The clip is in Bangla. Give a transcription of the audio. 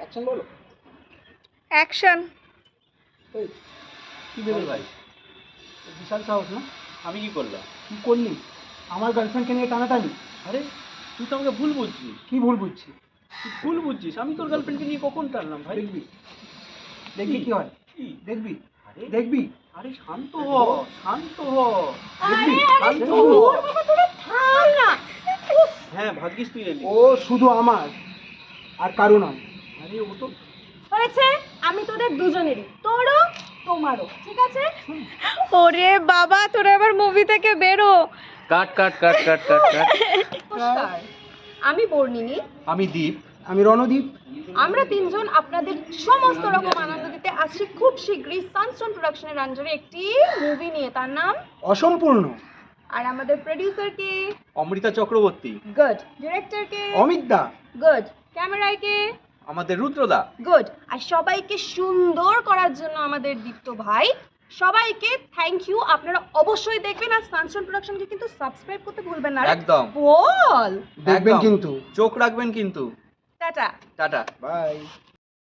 অ্যাকশন বলো। অ্যাকশন। এই কি বেরোল ভাই? বিশাল সাহস না? আমি কি করলাম? কি করলি? আমার গার্লফ্রেন্ডকে নিয়ে টানাটানি। আরে তুই তো আমাকে ভুল বুঝছিস। কি ভুল বুঝছি? তুই ভুল বুঝছিস, আমি তোর গার্লফ্রেন্ডকে নিয়ে কখন টানলাম ভাই? দেখবি দেখবি কি হয়, কি? দেখবি আরে দেখবি। আরে শান্ত হ, শান্ত হ। দেখবি শান্ত হ। হ্যাঁ ভাগ্যিস তুই এলি। ও শুধু আমার আর কারো নয়। আরে ও তো হয়েছে, আমি তোদের দুজনেরই, তোরও তোমারও, ঠিক আছে? ওরে বাবা, তোরা এবার মুভি থেকে বেরো। কাট কাট কাট কাট কাট কাট। নমস্কার, আমি বর্ণিনী। আমি দীপ। আমি রণদীপ। আমরা তিনজন আপনাদের সমস্ত রকম আনন্দ দিতে আসছি খুব শীঘ্রই সানস্টোন প্রোডাকশনের আন্ডারে একটি মুভি নিয়ে, তার নাম অসম্পূর্ণ। আর আমাদের প্রোডিউসার কে? অমৃতা চক্রবর্তী। গুড। ডিরেক্টর কে? অমিত দা। গুড। ক্যামেরায় কে? আমাদের রুদ্রদা। গুড। আর সবাইকে সুন্দর করার জন্য আমাদের দীপ্ত ভাই। সবাইকে থ্যাংক ইউ। আপনারা অবশ্যই দেখবেন, আর সানস্টোন প্রোডাকশনকে কিন্তু সাবস্ক্রাইব করতে ভুলবেন না। একদম। বল। দেখবেন একদম। কিন্তু। চোখ রাখবেন কিন্তু। টাটা। টাটা। বাই।